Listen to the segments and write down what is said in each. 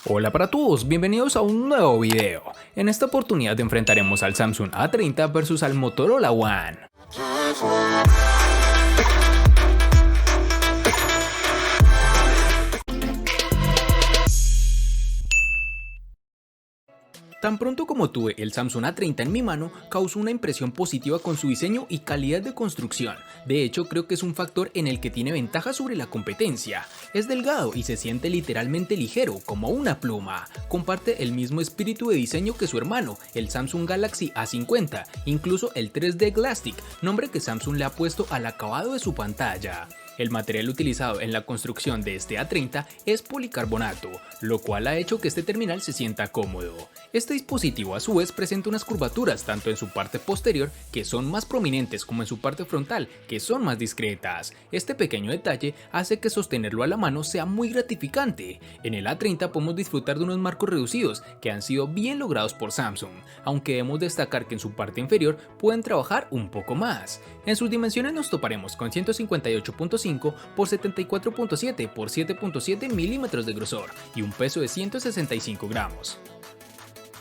Hola para todos, bienvenidos a un nuevo video. En esta oportunidad enfrentaremos al Samsung A30 versus al Motorola One. Tan pronto como tuve el Samsung A30 en mi mano, causó una impresión positiva con su diseño y calidad de construcción. De hecho, creo que es un factor en el que tiene ventaja sobre la competencia. Es delgado y se siente literalmente ligero, como una pluma. Comparte el mismo espíritu de diseño que su hermano, el Samsung Galaxy A50, incluso el 3D Glastic, nombre que Samsung le ha puesto al acabado de su pantalla. El material utilizado en la construcción de este A30 es policarbonato, lo cual ha hecho que este terminal se sienta cómodo. Este dispositivo a su vez presenta unas curvaturas tanto en su parte posterior, que son más prominentes, como en su parte frontal, que son más discretas. Este pequeño detalle hace que sostenerlo a la mano sea muy gratificante. En el A30 podemos disfrutar de unos marcos reducidos que han sido bien logrados por Samsung, aunque debemos destacar que en su parte inferior pueden trabajar un poco más. En sus dimensiones nos toparemos con 158.5 por 74.7 por 7.7 milímetros de grosor y un peso de 165 gramos.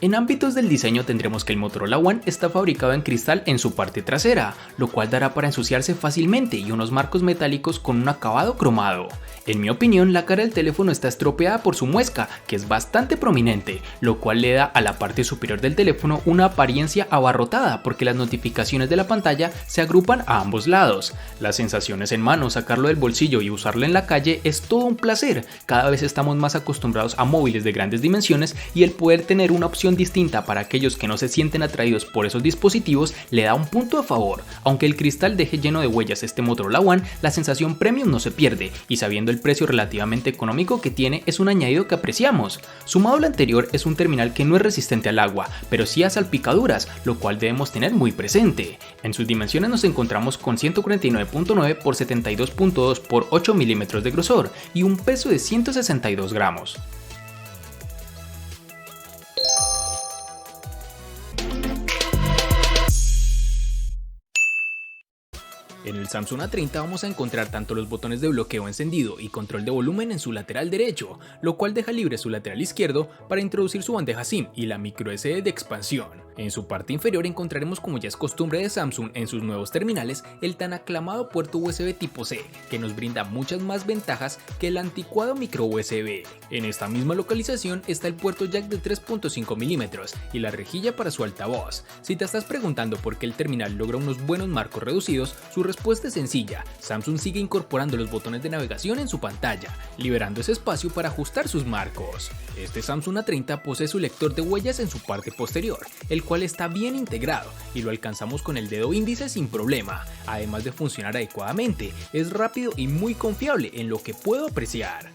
En ámbitos del diseño tendremos que el Motorola One está fabricado en cristal en su parte trasera, lo cual dará para ensuciarse fácilmente, y unos marcos metálicos con un acabado cromado. En mi opinión, la cara del teléfono está estropeada por su muesca, que es bastante prominente, lo cual le da a la parte superior del teléfono una apariencia abarrotada porque las notificaciones de la pantalla se agrupan a ambos lados. Las sensaciones en mano, sacarlo del bolsillo y usarlo en la calle es todo un placer. Cada vez estamos más acostumbrados a móviles de grandes dimensiones y el poder tener una opción distinta para aquellos que no se sienten atraídos por esos dispositivos le da un punto a favor. Aunque el cristal deje lleno de huellas este Motorola One, la sensación premium no se pierde, y sabiendo el precio relativamente económico que tiene, es un añadido que apreciamos. Sumado a lo anterior, es un terminal que no es resistente al agua, pero sí a salpicaduras, lo cual debemos tener muy presente. En sus dimensiones nos encontramos con 149.9 por 72.2 por 8 milímetros de grosor y un peso de 162 gramos. En el Samsung A30 vamos a encontrar tanto los botones de bloqueo encendido y control de volumen en su lateral derecho, lo cual deja libre su lateral izquierdo para introducir su bandeja SIM y la microSD de expansión. En su parte inferior encontraremos, como ya es costumbre de Samsung en sus nuevos terminales, el tan aclamado puerto USB tipo C, que nos brinda muchas más ventajas que el anticuado micro USB. En esta misma localización está el puerto jack de 3.5 milímetros y la rejilla para su altavoz. Si te estás preguntando por qué el terminal logra unos buenos marcos reducidos, su respuesta es sencilla: Samsung sigue incorporando los botones de navegación en su pantalla, liberando ese espacio para ajustar sus marcos. Este Samsung A30 posee su lector de huellas en su parte posterior, el cual está bien integrado y lo alcanzamos con el dedo índice sin problema. Además de funcionar adecuadamente, es rápido y muy confiable en lo que puedo apreciar.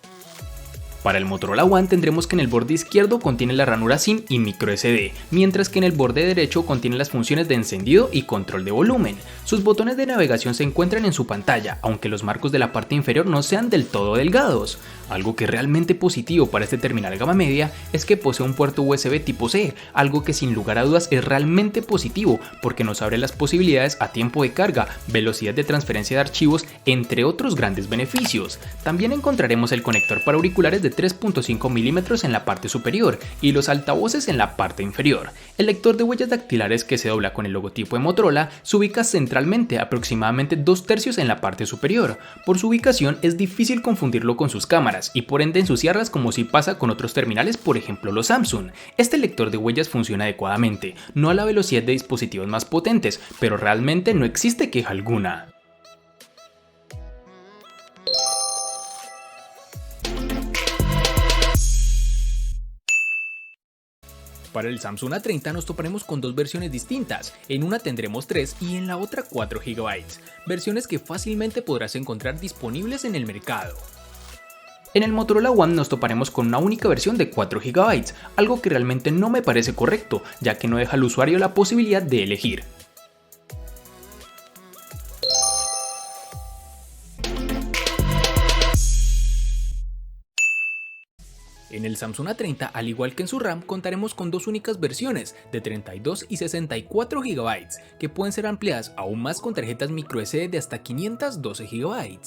Para el Motorola One tendremos que en el borde izquierdo contiene la ranura SIM y microSD, mientras que en el borde derecho contiene las funciones de encendido y control de volumen. Sus botones de navegación se encuentran en su pantalla, aunque los marcos de la parte inferior no sean del todo delgados. Algo que es realmente positivo para este terminal gama media es que posee un puerto USB tipo C, algo que sin lugar a dudas es realmente positivo porque nos abre las posibilidades a tiempo de carga, velocidad de transferencia de archivos, entre otros grandes beneficios. También encontraremos el conector para auriculares de 3.5 milímetros en la parte superior y los altavoces en la parte inferior. El lector de huellas dactilares, que se dobla con el logotipo de Motorola, se ubica centralmente, aproximadamente 2/3 en la parte superior. Por su ubicación es difícil confundirlo con sus cámaras y por ende ensuciarlas, como si pasa con otros terminales, por ejemplo los Samsung. Este lector de huellas funciona adecuadamente, no a la velocidad de dispositivos más potentes, pero realmente no existe queja alguna. Para el Samsung A30 nos toparemos con dos versiones distintas, en una tendremos 3 y en la otra 4 GB, versiones que fácilmente podrás encontrar disponibles en el mercado. En el Motorola One nos toparemos con una única versión de 4 GB, algo que realmente no me parece correcto, ya que no deja al usuario la posibilidad de elegir. En el Samsung A30, al igual que en su RAM, contaremos con dos únicas versiones de 32 y 64 GB, que pueden ser ampliadas aún más con tarjetas microSD de hasta 512 GB.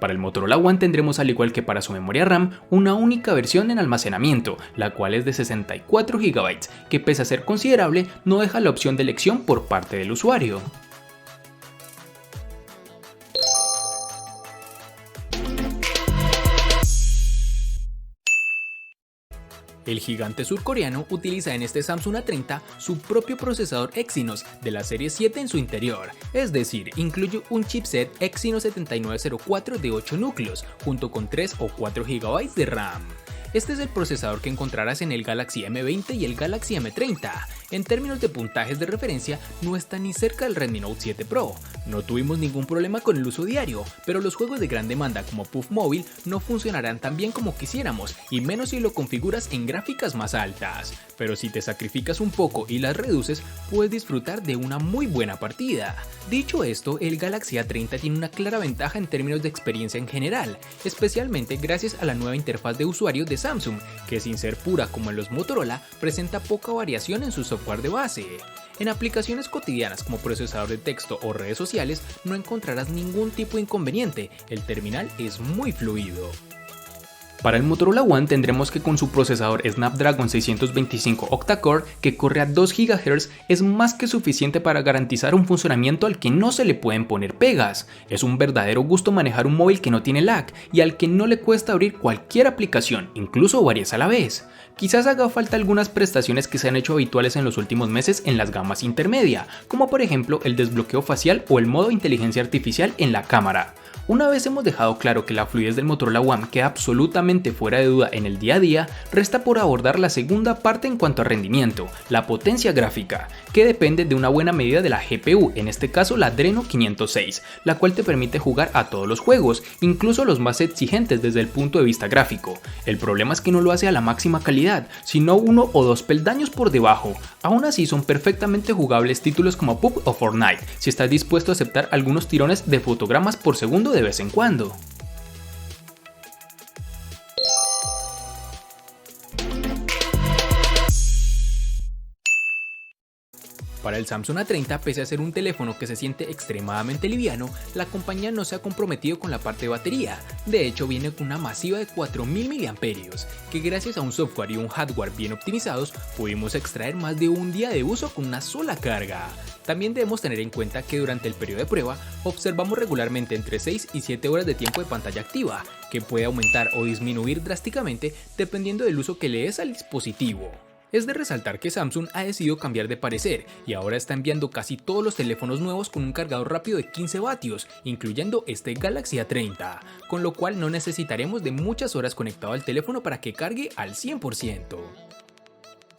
Para el Motorola One tendremos, al igual que para su memoria RAM, una única versión en almacenamiento, la cual es de 64 GB, que pese a ser considerable, no deja la opción de elección por parte del usuario. El gigante surcoreano utiliza en este Samsung A30 su propio procesador Exynos de la serie 7 en su interior, es decir, incluye un chipset Exynos 7904 de 8 núcleos, junto con 3 o 4 GB de RAM. Este es el procesador que encontrarás en el Galaxy M20 y el Galaxy M30. En términos de puntajes de referencia, no está ni cerca del Redmi Note 7 Pro. No tuvimos ningún problema con el uso diario, pero los juegos de gran demanda como PUBG Mobile no funcionarán tan bien como quisiéramos, y menos si lo configuras en gráficas más altas. Pero si te sacrificas un poco y las reduces, puedes disfrutar de una muy buena partida. Dicho esto, el Galaxy A30 tiene una clara ventaja en términos de experiencia en general, especialmente gracias a la nueva interfaz de usuario de Samsung, que sin ser pura como en los Motorola, presenta poca variación en su software de base. En aplicaciones cotidianas como procesador de texto o redes sociales no encontrarás ningún tipo de inconveniente, el terminal es muy fluido. Para el Motorola One tendremos que con su procesador Snapdragon 625 octa-core que corre a 2 GHz es más que suficiente para garantizar un funcionamiento al que no se le pueden poner pegas. Es un verdadero gusto manejar un móvil que no tiene lag y al que no le cuesta abrir cualquier aplicación, incluso varias a la vez. Quizás haga falta algunas prestaciones que se han hecho habituales en los últimos meses en las gamas intermedia, como por ejemplo el desbloqueo facial o el modo inteligencia artificial en la cámara. Una vez hemos dejado claro que la fluidez del Motorola One queda absolutamente fuera de duda en el día a día, resta por abordar la segunda parte en cuanto a rendimiento, la potencia gráfica, que depende de una buena medida de la GPU, en este caso la Adreno 506, la cual te permite jugar a todos los juegos, incluso los más exigentes desde el punto de vista gráfico. El problema es que no lo hace a la máxima calidad, sino 1 o 2 peldaños por debajo. Aún así son perfectamente jugables títulos como PUBG o Fortnite, si estás dispuesto a aceptar algunos tirones de fotogramas por segundo de vez en cuando. Para el Samsung A30, pese a ser un teléfono que se siente extremadamente liviano, la compañía no se ha comprometido con la parte de batería. De hecho, viene con una masiva de 4000 mAh, que gracias a un software y un hardware bien optimizados, pudimos extraer más de un día de uso con una sola carga. También debemos tener en cuenta que durante el periodo de prueba, observamos regularmente entre 6 y 7 horas de tiempo de pantalla activa, que puede aumentar o disminuir drásticamente dependiendo del uso que le des al dispositivo. Es de resaltar que Samsung ha decidido cambiar de parecer y ahora está enviando casi todos los teléfonos nuevos con un cargador rápido de 15 vatios, incluyendo este Galaxy A30, con lo cual no necesitaremos de muchas horas conectado al teléfono para que cargue al 100%.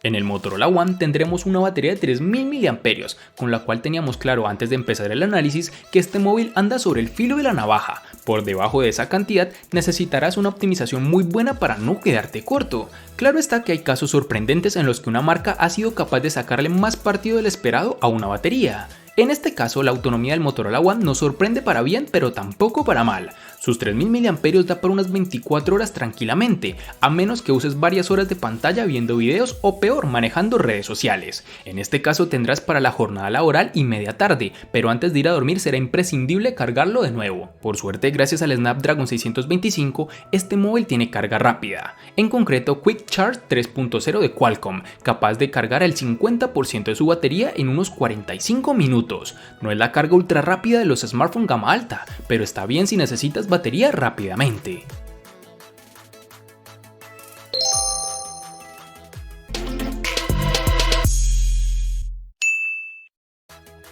En el Motorola One tendremos una batería de 3000 mAh, con la cual teníamos claro antes de empezar el análisis que este móvil anda sobre el filo de la navaja. Por debajo de esa cantidad necesitarás una optimización muy buena para no quedarte corto. Claro está que hay casos sorprendentes en los que una marca ha sido capaz de sacarle más partido del esperado a una batería. En este caso, la autonomía del Motorola One nos sorprende para bien, pero tampoco para mal. Sus 3000 mAh da para unas 24 horas tranquilamente, a menos que uses varias horas de pantalla viendo videos o peor, manejando redes sociales. En este caso tendrás para la jornada laboral y media tarde, pero antes de ir a dormir será imprescindible cargarlo de nuevo. Por suerte, gracias al Snapdragon 625, este móvil tiene carga rápida. En concreto, Quick Charge 3.0 de Qualcomm, capaz de cargar el 50% de su batería en unos 45 minutos. No es la carga ultra rápida de los smartphones gama alta, pero está bien si necesitas batería rápidamente.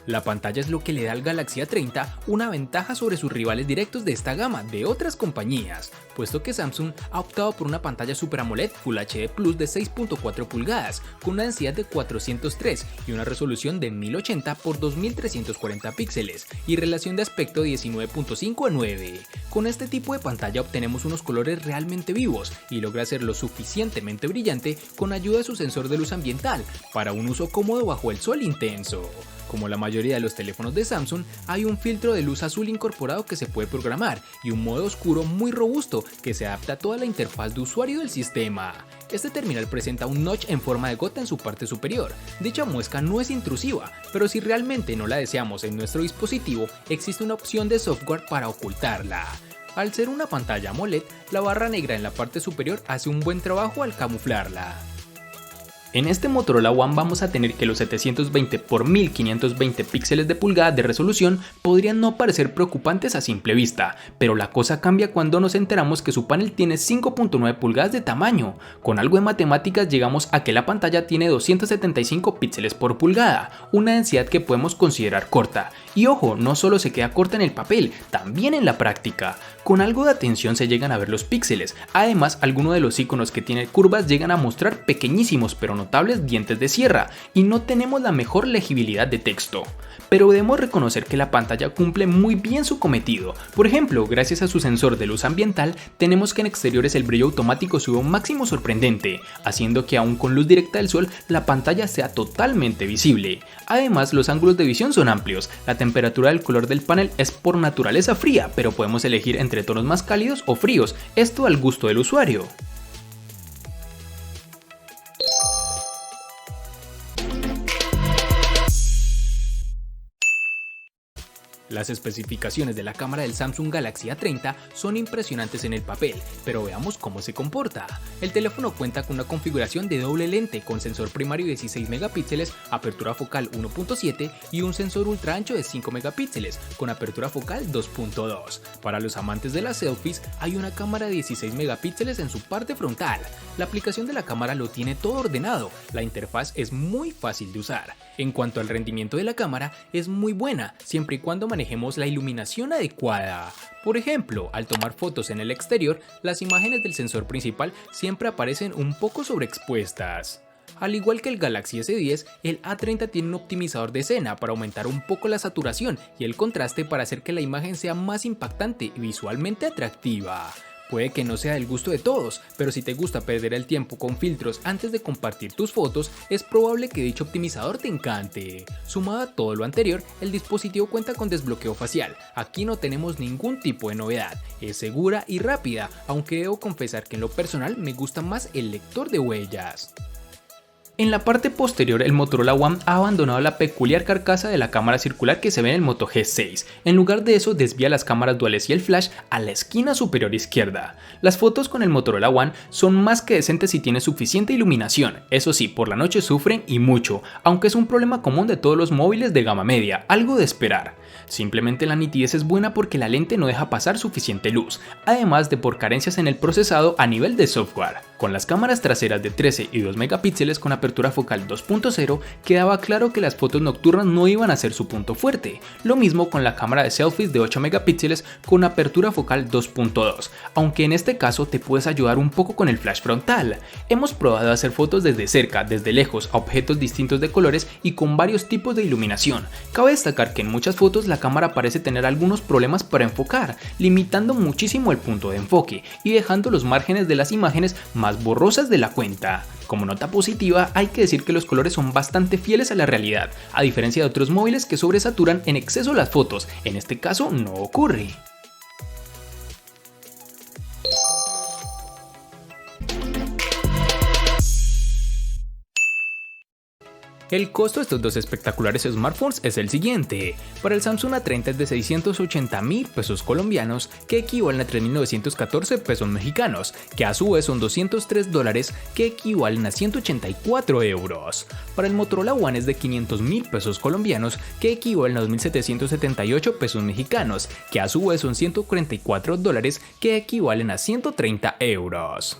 La pantalla es lo que le da al Galaxy A30 una ventaja sobre sus rivales directos de esta gama de otras compañías, puesto que Samsung ha optado por una pantalla Super AMOLED Full HD Plus de 6.4 pulgadas con una densidad de 403 y una resolución de 1080 x 2340 píxeles y relación de aspecto 19.5:9. Con este tipo de pantalla obtenemos unos colores realmente vivos y logra ser lo suficientemente brillante con ayuda de su sensor de luz ambiental para un uso cómodo bajo el sol intenso. Como la mayoría de los teléfonos de Samsung, hay un filtro de luz azul incorporado que se puede programar y un modo oscuro muy robusto que se adapta a toda la interfaz de usuario del sistema. Este terminal presenta un notch en forma de gota en su parte superior. Dicha muesca no es intrusiva, pero si realmente no la deseamos en nuestro dispositivo, existe una opción de software para ocultarla. Al ser una pantalla AMOLED, la barra negra en la parte superior hace un buen trabajo al camuflarla. En este Motorola One vamos a tener que los 720 x 1520 píxeles de pulgada de resolución podrían no parecer preocupantes a simple vista, pero la cosa cambia cuando nos enteramos que su panel tiene 5.9 pulgadas de tamaño. Con algo de matemáticas llegamos a que la pantalla tiene 275 píxeles por pulgada, una densidad que podemos considerar corta. Y ojo, no solo se queda corta en el papel, también en la práctica. Con algo de atención se llegan a ver los píxeles, además algunos de los iconos que tiene curvas llegan a mostrar pequeñísimos pero notables dientes de sierra y no tenemos la mejor legibilidad de texto. Pero debemos reconocer que la pantalla cumple muy bien su cometido. Por ejemplo, gracias a su sensor de luz ambiental, tenemos que en exteriores el brillo automático sube a un máximo sorprendente, haciendo que aún con luz directa del sol la pantalla sea totalmente visible. Además, los ángulos de visión son amplios, la temperatura del color del panel es por naturaleza fría, pero podemos elegir entre tonos más cálidos o fríos, esto al gusto del usuario. Las especificaciones de la cámara del Samsung Galaxy A30 son impresionantes en el papel, pero veamos cómo se comporta. El teléfono cuenta con una configuración de doble lente con sensor primario de 16 megapíxeles, apertura focal 1.7 y un sensor ultra ancho de 5 megapíxeles con apertura focal 2.2. Para los amantes de las selfies, hay una cámara de 16 megapíxeles en su parte frontal. La aplicación de la cámara lo tiene todo ordenado, la interfaz es muy fácil de usar. En cuanto al rendimiento de la cámara, es muy buena, siempre y cuando manejemos la iluminación adecuada. Por ejemplo, al tomar fotos en el exterior, las imágenes del sensor principal siempre aparecen un poco sobreexpuestas. Al igual que el Galaxy S10, el A30 tiene un optimizador de escena para aumentar un poco la saturación y el contraste para hacer que la imagen sea más impactante y visualmente atractiva. Puede que no sea del gusto de todos, pero si te gusta perder el tiempo con filtros antes de compartir tus fotos, es probable que dicho optimizador te encante. Sumado a todo lo anterior, el dispositivo cuenta con desbloqueo facial. Aquí no tenemos ningún tipo de novedad, es segura y rápida, aunque debo confesar que en lo personal me gusta más el lector de huellas. En la parte posterior el Motorola One ha abandonado la peculiar carcasa de la cámara circular que se ve en el Moto G6, en lugar de eso desvía las cámaras duales y el flash a la esquina superior izquierda. Las fotos con el Motorola One son más que decentes si tiene suficiente iluminación, eso sí, por la noche sufren y mucho, aunque es un problema común de todos los móviles de gama media, algo de esperar. Simplemente la nitidez es buena porque la lente no deja pasar suficiente luz, además de por carencias en el procesado a nivel de software. Con las cámaras traseras de 13 y 2 megapíxeles con apertura focal 2.0 quedaba claro que las fotos nocturnas no iban a ser su punto fuerte, lo mismo con la cámara de selfies de 8 megapíxeles con apertura focal 2.2, aunque en este caso te puedes ayudar un poco con el flash frontal. Hemos probado hacer fotos desde cerca, desde lejos, a objetos distintos de colores y con varios tipos de iluminación. Cabe destacar que en muchas fotos la cámara parece tener algunos problemas para enfocar, limitando muchísimo el punto de enfoque y dejando los márgenes de las imágenes más borrosas de la cuenta. Como nota positiva, hay que decir que los colores son bastante fieles a la realidad, a diferencia de otros móviles que sobresaturan en exceso las fotos, en este caso no ocurre. El costo de estos dos espectaculares smartphones es el siguiente. Para el Samsung A30 es de 680.000 pesos colombianos, que equivalen a 3.914 pesos mexicanos, que a su vez son $203, que equivalen a 184 euros. Para el Motorola One es de 500.000 pesos colombianos, que equivalen a 2.778 pesos mexicanos, que a su vez son $144, que equivalen a 130 euros.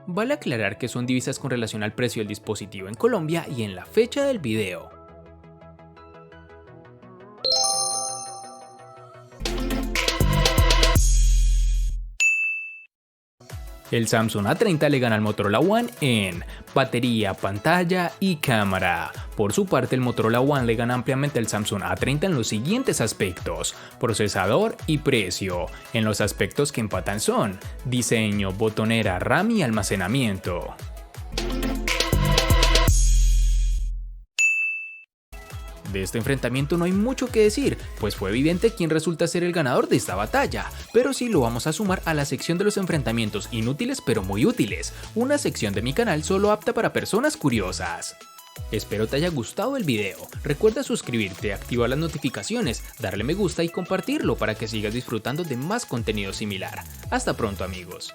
Vale aclarar que son divisas con relación al precio del dispositivo en Colombia y en la fecha del video. El Samsung A30 le gana al Motorola One en batería, pantalla y cámara. Por su parte, el Motorola One le gana ampliamente al Samsung A30 en los siguientes aspectos: procesador y precio. En los aspectos que empatan son diseño, botonera, RAM y almacenamiento. De este enfrentamiento no hay mucho que decir, pues fue evidente quién resulta ser el ganador de esta batalla, pero sí lo vamos a sumar a la sección de los enfrentamientos inútiles pero muy útiles, una sección de mi canal solo apta para personas curiosas. Espero te haya gustado el video. Recuerda suscribirte, activar las notificaciones, darle me gusta y compartirlo para que sigas disfrutando de más contenido similar. Hasta pronto amigos.